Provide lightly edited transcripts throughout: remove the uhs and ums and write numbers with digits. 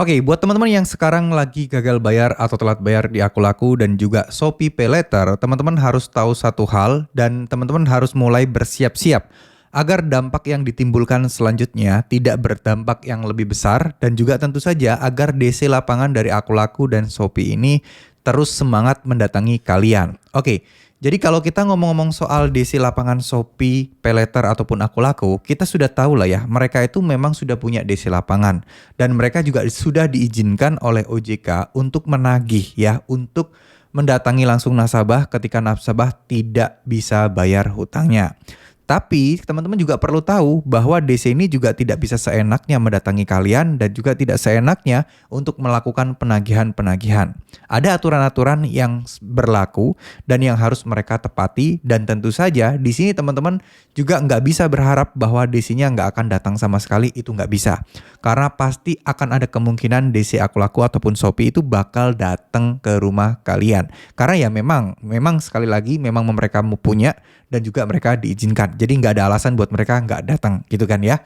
Oke, buat teman-teman yang sekarang lagi gagal bayar atau telat bayar di Akulaku dan juga Shopee PayLater, teman-teman harus tahu satu hal dan teman-teman harus mulai bersiap-siap agar dampak yang ditimbulkan selanjutnya tidak berdampak yang lebih besar dan juga tentu saja agar DC lapangan dari Akulaku dan Shopee ini terus semangat mendatangi kalian. Oke, jadi kalau kita ngomong-ngomong soal DC lapangan Shopee, PayLater ataupun Akulaku, kita sudah tahu lah ya, mereka itu memang sudah punya DC lapangan dan mereka juga sudah diizinkan oleh OJK untuk menagih ya, untuk mendatangi langsung nasabah ketika nasabah tidak bisa bayar hutangnya. Tapi teman-teman juga perlu tahu bahwa DC ini juga tidak bisa seenaknya mendatangi kalian dan juga tidak seenaknya untuk melakukan penagihan-penagihan. Ada aturan-aturan yang berlaku dan yang harus mereka tepati dan tentu saja di sini teman-teman juga nggak bisa berharap bahwa DC-nya nggak akan datang sama sekali, itu nggak bisa. Karena pasti akan ada kemungkinan DC Akulaku ataupun Shopee itu bakal datang ke rumah kalian. Karena ya memang sekali lagi memang mereka mau punya dan juga mereka diizinkan. Jadi nggak ada alasan buat mereka nggak datang gitu kan ya.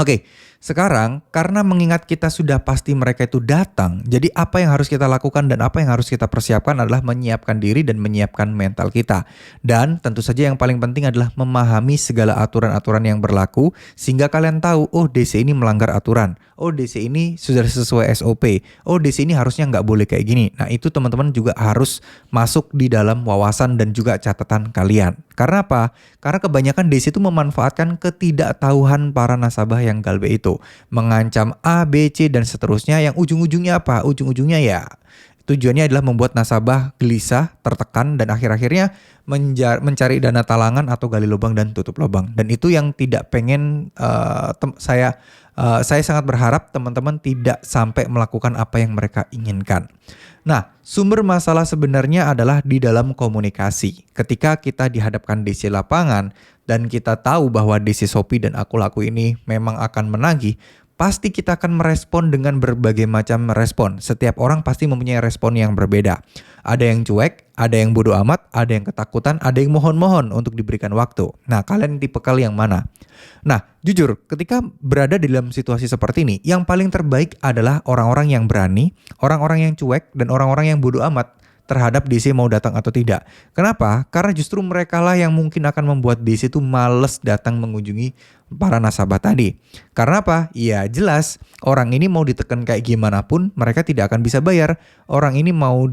Oke, sekarang karena mengingat kita sudah pasti mereka itu datang, jadi apa yang harus kita lakukan dan apa yang harus kita persiapkan adalah menyiapkan diri dan menyiapkan mental kita. Dan tentu saja yang paling penting adalah memahami segala aturan-aturan yang berlaku sehingga kalian tahu, oh DC ini melanggar aturan, oh DC ini sudah sesuai SOP, oh DC ini harusnya nggak boleh kayak gini. Nah itu teman-teman juga harus masuk di dalam wawasan dan juga catatan kalian. Karena apa? Karena kebanyakan DC itu memanfaatkan ketidaktahuan para nasabah yang galbe itu. Mengancam A, B, C, dan seterusnya yang ujung-ujungnya apa? Ujung-ujungnya ya tujuannya adalah membuat nasabah gelisah, tertekan, dan akhir-akhirnya mencari dana talangan atau gali lubang dan tutup lubang. Dan itu yang tidak pengen saya sangat berharap teman-teman tidak sampai melakukan apa yang mereka inginkan. Nah, sumber masalah sebenarnya adalah di dalam komunikasi. Ketika kita dihadapkan DC lapangan dan kita tahu bahwa DC Shopee dan Akulaku ini memang akan menagih, pasti kita akan merespon dengan berbagai macam respon. Setiap orang pasti mempunyai respon yang berbeda. Ada yang cuek, ada yang bodoh amat, ada yang ketakutan, ada yang mohon-mohon untuk diberikan waktu. Nah, kalian tipe kali yang mana? Nah, jujur, ketika berada di dalam situasi seperti ini, yang paling terbaik adalah orang-orang yang berani, orang-orang yang cuek, dan orang-orang yang bodoh amat terhadap DC mau datang atau tidak. Kenapa? Karena justru mereka lah yang mungkin akan membuat DC itu males datang mengunjungi para nasabah tadi. Karena apa? Ya jelas, orang ini mau ditekan kayak gimana pun mereka tidak akan bisa bayar. Orang ini mau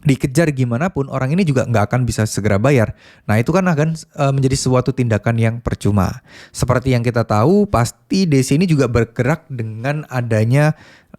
dikejar gimana pun orang ini juga nggak akan bisa segera bayar. Nah itu kan akan menjadi suatu tindakan yang percuma. Seperti yang kita tahu, pasti DC ini juga bergerak dengan adanya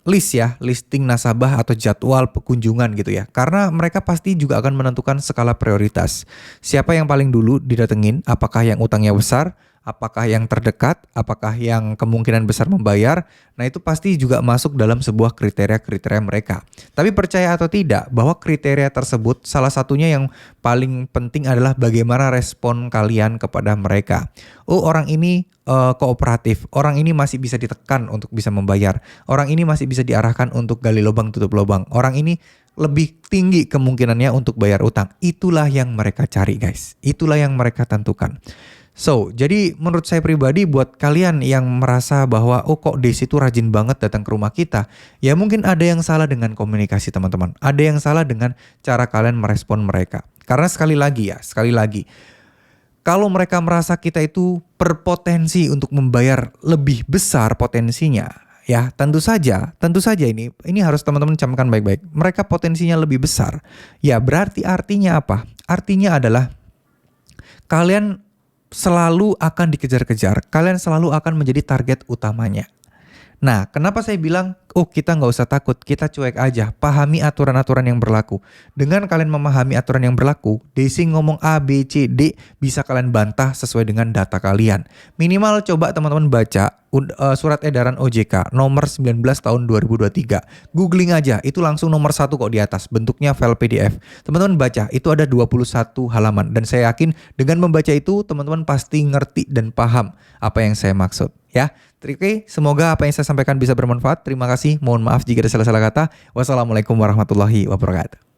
listing nasabah atau jadwal pekunjungan gitu ya. Karena mereka pasti juga akan menentukan skala prioritas. Siapa yang paling dulu didatengin, apakah yang utangnya besar, apakah yang terdekat, apakah yang kemungkinan besar membayar. Nah itu pasti juga masuk dalam sebuah kriteria-kriteria mereka. Tapi percaya atau tidak bahwa kriteria tersebut salah satunya yang paling penting adalah bagaimana respon kalian kepada mereka. Oh orang ini kooperatif, orang ini masih bisa ditekan untuk bisa membayar, orang ini masih bisa diarahkan untuk gali lubang tutup lubang, orang ini lebih tinggi kemungkinannya untuk bayar utang. Itulah yang mereka cari guys, itulah yang mereka tentukan. So, jadi menurut saya pribadi buat kalian yang merasa bahwa oh kok DC itu rajin banget datang ke rumah kita, ya mungkin ada yang salah dengan komunikasi teman-teman. Ada yang salah dengan cara kalian merespon mereka. Karena sekali lagi, kalau mereka merasa kita itu berpotensi untuk membayar lebih besar potensinya, ya tentu saja ini harus teman-teman camkan baik-baik. Mereka potensinya lebih besar. Ya berarti artinya apa? Artinya adalah kalian selalu akan dikejar-kejar, kalian selalu akan menjadi target utamanya. Nah, kenapa saya bilang, oh kita nggak usah takut, kita cuek aja, pahami aturan-aturan yang berlaku. Dengan kalian memahami aturan yang berlaku, DC ngomong A, B, C, D, bisa kalian bantah sesuai dengan data kalian. Minimal coba teman-teman baca surat edaran OJK nomor 19 tahun 2023. Googling aja, itu langsung nomor 1 kok di atas, bentuknya file PDF. Teman-teman baca, itu ada 21 halaman. Dan saya yakin dengan membaca itu, teman-teman pasti ngerti dan paham apa yang saya maksud. Ya, oke, semoga apa yang saya sampaikan bisa bermanfaat. Terima kasih, mohon maaf jika ada salah-salah kata. Wassalamualaikum warahmatullahi wabarakatuh.